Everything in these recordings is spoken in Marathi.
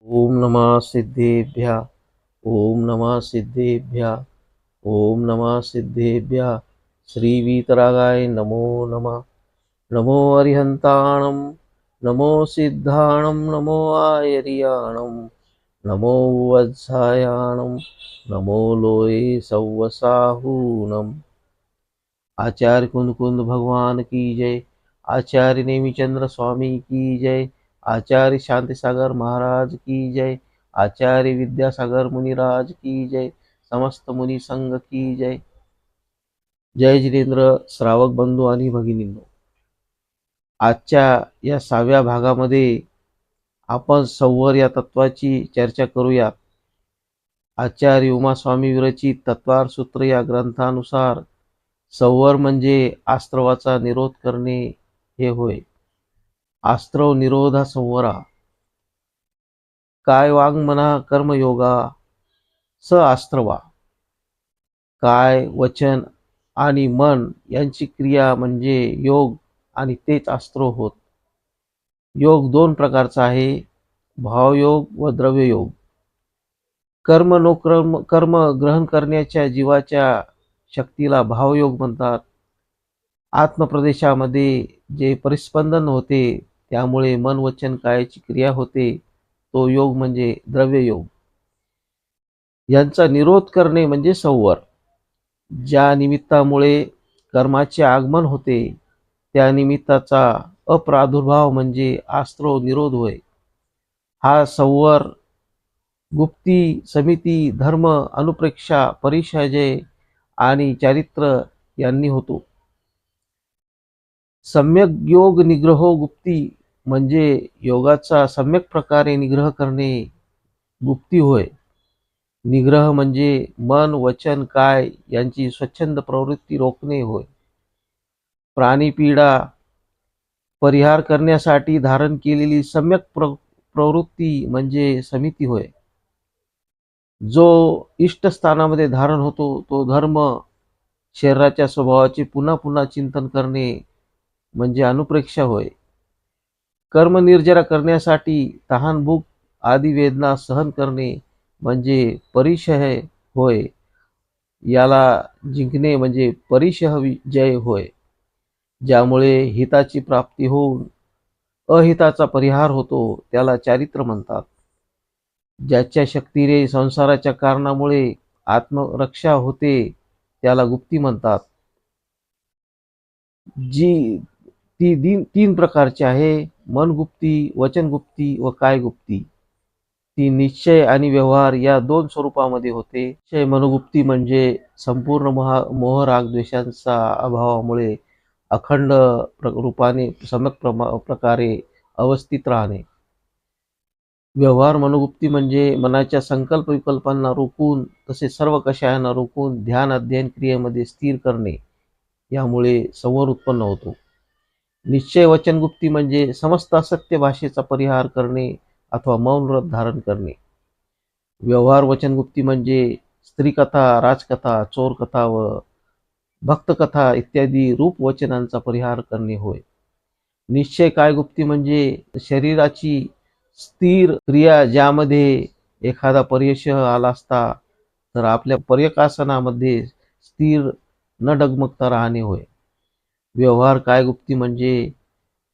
ओम नमः सिद्धेभ्य ओम नमः सिद्धेभ्य ओम नमः सिद्धेभ्य श्री वीतरागाय नमो नमः नमो अरिहंताणं नमो सिद्धाणं नमो आयर्याणं नमो वत्सायाणं नमो लोये सव्वसाहूनम्। आचार्य कुंद भगवान की जय। आचार्य नेमिचंद्र स्वामी की जय। आचार्य शांति सागर महाराज की जय। आचार्य विद्यासागर मुनिराज की जय। समस्त मुनी संघ की जय। जय जितेंद्र श्रावक बंधू आणि भगिनींनो, आजच्या या 6व्या भागामध्ये आपण संवर या तत्वाची चर्चा करूया। आचार्य उमास्वामी विरचित तत्वार सूत्र या ग्रंथानुसार संवर म्हणजे आस्त्रवाचा निरोध करणे हे होय। आस्त्रव निरोधा संवरा, काय वांग मना कर्मयोगा स आस्त्रवा। काय वचन आणि मन यांची क्रिया म्हणजे योग आणि तेच अस्त्र होत। योग दोन प्रकारचा आहे, भावयोग व द्रव्ययोग। कर्म ग्रहण करण्याच्या जीवाच्या शक्तीला भावयोग म्हणतात। आत्मप्रदेशामध्ये जे परिस्पंदन होते त्यामुळे मन वचन कायाची क्रिया होते, तो योग म्हणजे द्रव्ययोग। यांचा निरोध करणे म्हणजे संवर। ज्या निमित्तामुळे कर्माचे आगमन होते त्या निमित्ताचा अप्रादुर्भाव म्हणजे आस्त्रव निरोध होय। हा संवर गुप्ती, समिती, धर्म, अनुप्रेक्षा, परिचय आणि चारित्र यांनी होतो। सम्यक योग निग्रहो गुप्ती म्हणजे योगाचा सम्यक प्रकारे निग्रह करणे गुप्ती होय। निग्रह म्हणजे मन वचन काय यांची स्वच्छंद प्रवृत्ती रोखणे होय। प्राणीपीडा परिहार करण्यासाठी धारण केलेली सम्यक प्रवृत्ती म्हणजे समिती होय। जो इष्टस्थानामध्ये धारण होतो तो धर्म, शरीराच्या स्वभावाचे पुन्हा पुन्हा चिंतन करणे म्हणजे अनुप्रेक्षा होय। कर्मनिर्जरा करण्यासाठी तहान भूक आदी वेदना सहन करणे म्हणजे परिशय होय। याला जिंकणे म्हणजे परिशह जय होय। ज्यामुळे हिताची प्राप्ती होऊन अहिताचा परिहार होतो त्याला चारित्र म्हणतात। ज्याच्या शक्तीने संसाराच्या कारणामुळे आत्मरक्षा होते त्याला गुप्ती म्हणतात। जी तीन प्रकारची आहे, मनगुप्ती, वचनगुप्ती व कायगुप्ती। ती निश्चय आणि व्यवहार या दोन स्वरूपामध्ये होते। निश्चय मनोगुप्ती म्हणजे संपूर्ण मोह राग द्वेषांचा अभावामुळे अखंड रूपाने सम्यक प्रकारे अवस्थित राहणे। व्यवहार मनोगुप्ती म्हणजे मनाच्या संकल्प विकल्पांना रोखून तसे सर्व कषायांना रोखून ध्यान अध्ययन क्रियेमध्ये स्थिर करणे, यामुळे संवर उत्पन्न होतो। निश्चय वचनगुप्ती म्हणजे समस्त असत्य भाषेचा परिहार करणे अथवा मौन व्रत धारण करणे। व्यवहार वचनगुप्ती म्हणजे स्त्रीकथा, राजकथा, चोरकथा व भक्तकथा इत्यादी रूप वचनांचा परिहार करणे होय। निश्चय कायगुप्ती म्हणजे शरीराची स्थिर क्रिया, ज्यामध्ये एखादा पर्यशः आला असता तर आपल्या पर्यकासनामध्ये स्थिर न डगमगता राहणे होय। व्यवहार कायगुप्ती म्हणजे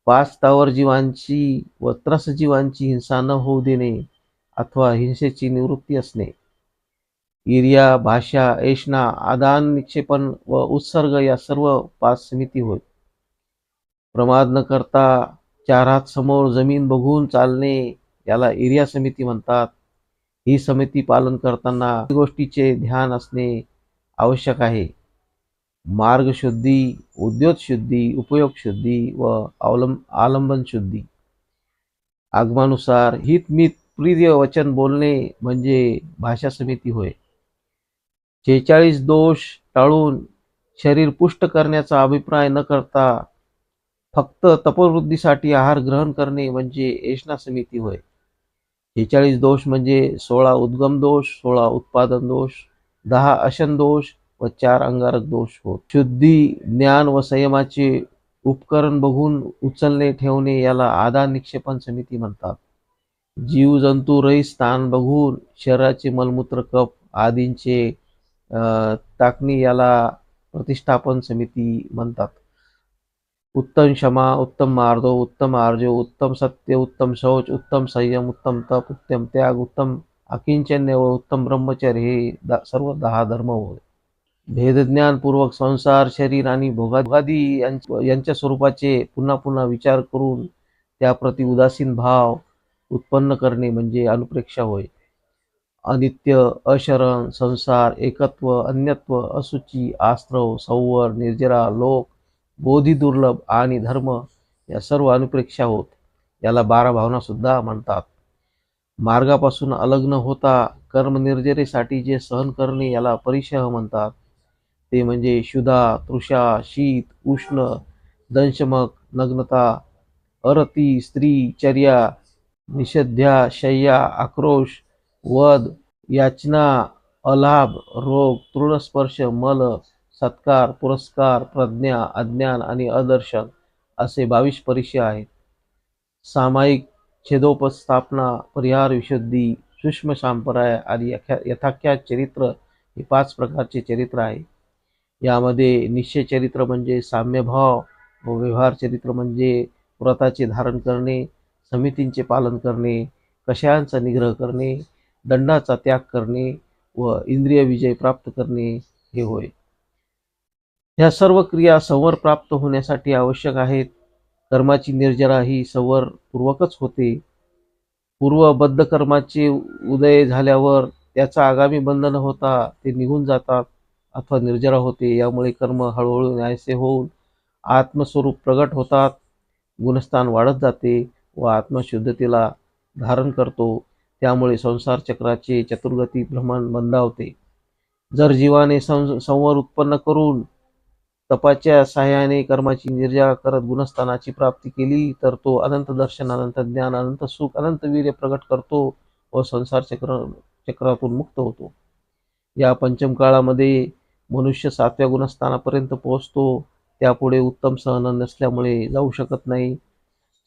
पाच स्थावर जीवांची व त्रसजीवांची हिंसा न होऊ देणे अथवा हिंसेची निवृत्ती असणे। ईर्ष्या, भाषा, ऐषणा, आदान निक्षेपण व उत्सर्ग या सर्व 5 समिती होय। प्रमाद न करता चार हात समोर जमीन बघून चालणे याला ईर्ष्या समिती म्हणतात। ही समिती पालन करताना गोष्टीचे ध्यान असणे आवश्यक आहे। मार्ग शुद्धी, उद्योत शुद्धी, उपयोग शुद्धी व आलंबन शुद्धी। आगमानुसार हितमित प्रिय वचन बोलणे म्हणजे भाषा समिती होय। 46 दोष टाळून शरीर पुष्ट करण्याचा अभिप्राय न करता फक्त तपवृद्धीसाठी आहार ग्रहण करणे म्हणजे ऐषणा समिती होय। 46 दोष म्हणजे 16 उद्गम दोष, 16 उत्पादन दोष, 10 अशन दोष व 4 अंगारक दोष होत। शुद्धी, ज्ञान व संयमाचे उपकरण बघून उचलणे ठेवणे याला आदान निक्षेपण समिती म्हणतात। जीवजंतू रहित स्थान बघून शरीराचे मलमूत्र कफ आदींचे टाकणी याला प्रतिष्ठापन समिती म्हणतात. उत्तम क्षमा, उत्तम मार्दव, उत्तम आर्जव, उत्तम सत्य, उत्तम शौच, उत्तम संयम, उत्तम तप, उत्तम त्याग, उत्तम अकिंचन्य व उत्तम ब्रह्मचर्य हे सर्व 10 धर्म होय. भेदज्ञानपूर्वक संसार, शरीर आणि भोगादी यांच्या स्वरूपाचे पुन्हा पुन्हा विचार करून त्याप्रती उदासीन भाव उत्पन्न करणे म्हणजे अनुप्रेक्षा होय. अनित्य, अशरण, संसार, एकत्व, अन्यत्व, अशुची, आस्त्रव, संवर, निर्जरा, लोक, बोधी दुर्लभ आणि धर्म या सर्व अनुप्रेक्षा होत. याला 12 भावना सुद्धा म्हणतात. मार्गापासून अलग न होता कर्मनिर्जरेसाठी जे सहन करणे याला परिशह म्हणतात. ते म्हणजे क्षुधा, तृषा, शीत, उष्ण, दंशमक, नग्नता, अरती, स्त्री, चर्या, निषेध्या, शय्या, आक्रोश, वध, याचना, अलाभ, रोग, तृणस्पर्श, मल, सत्कार, पुरस्कार, प्रज्ञा, अज्ञान आणि अदर्शन असे 22 परिचय आहेत. सामायिक छेदोपस्थापना, परिहार, विशुद्धी, सूक्ष्म संप्रदाय आणि यथाख्यात चरित्र हे 5 प्रकारचे चरित्र आहे. यामध्ये निश्चय चरित्र म्हणजे साम्यभाव व व्यवहार चरित्र म्हणजे व्रताचे धारण करणे, समितींचे पालन करणे, कषायांचा निग्रह करणे, दंडाचा त्याग करणे व इंद्रिय विजय प्राप्त करणे हे होय. ह्या सर्व क्रिया संवर प्राप्त होण्यासाठी आवश्यक आहेत. कर्माची निर्जरा ही संवर पूर्वकच होते. पूर्वबद्ध कर्माचे उदय झाल्यावर त्याचा आगामी बंध न होता ते निघून जातात अथवा निर्जरा होते. यामुळे कर्म हळूहळू नाहीसे होऊन आत्मस्वरूप प्रगट होतात, गुणस्थान वाढत जाते व आत्मशुद्धतेला धारण करतो. त्यामुळे संसार चक्राचे चतुर्गती भ्रमण मंदावते. जर जीवाने संवर उत्पन्न करून तपाच्या साह्याने कर्माची निर्जरा करत गुणस्थानाची प्राप्ती केली तर तो अनंत दर्शन, अनंत ज्ञान, अनंत सुख, अनंत वीर्य प्रगट करतो व संसार चक्रातून मुक्त होतो. या पंचम काळामध्ये मनुष्य 7व्या गुणस्थानापर्यंत पोहोचतो. त्यापुढे उत्तम सहन नसल्यामुळे जाऊ शकत नाही.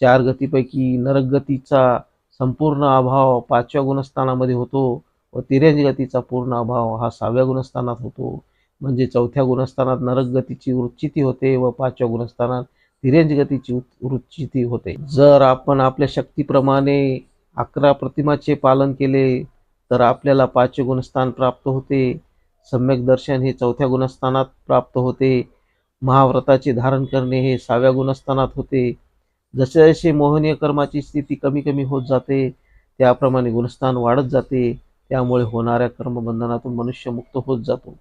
4 गतीपैकी नरकगतीचा संपूर्ण अभाव 5व्या गुणस्थानामध्ये होतो व तिर्यंच गतीचा पूर्ण अभाव हा 6व्या गुणस्थानात होतो. म्हणजे 4थ्या गुणस्थानात नरक गतीची वृत्चिती होते व 5व्या गुणस्थानात तिर्यंच गतीची वृत्चिती होते. जर आपण आपल्या शक्तीप्रमाणे 11 प्रतिमाचे पालन केले तर आपल्याला 5वे गुणस्थान प्राप्त होते. सम्यक दर्शन हे 4थ्या गुणस्थानात प्राप्त होते. महाव्रताचे धारण करणे हे 6व्या गुणस्थानात होते. जसे जसे मोहनीय कर्माची स्थिती कमी कमी होत जाते त्याप्रमाणे गुणस्थान वाढत जाते. त्यामुळे होणाऱ्या कर्मबंधनातून मनुष्य मुक्त होत जातो.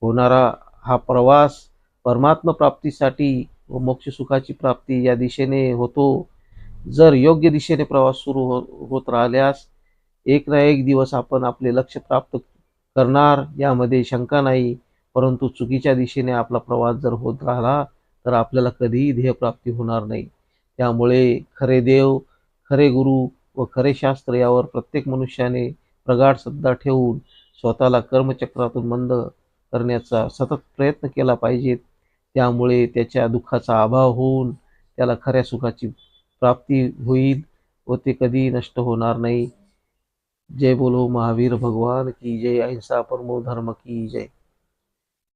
होणारा हा प्रवास परमात्मा प्राप्तीसाठी व मोक्ष सुखाची प्राप्ती या दिशेने होतो. जर योग्य दिशेने प्रवास सुरू होत राहिल्यास एक ना एक दिवस आपण आपले लक्ष्य प्राप्त करणार यामध्ये शंका नाही. परंतु चुकीच्या दिशेने आपला प्रवास जर होत राहिला तर आपल्याला कधीही ध्येयप्राप्ती होणार नाही. त्यामुळे खरे देव, खरे गुरु व खरे शास्त्र यावर प्रत्येक मनुष्याने प्रगाढ श्रद्धा ठेवून स्वतःला कर्मचक्रातून मंद करण्याचा सतत प्रयत्न केला पाहिजे. त्यामुळे त्याच्या दुःखाचा अभाव होऊन त्याला खऱ्या सुखाची प्राप्ती होईल व ते कधी नष्ट होणार नाही. जय बोलो महावीर भगवान की जय. अहिंसा परमो धर्म की जय.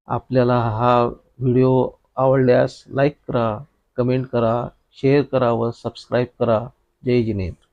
आपल्याला हा व्हिडिओ आवडल्यास लाईक करा, कमेंट करा, शेअर करा व सबस्क्राईब करा. जय जिनेंद्र.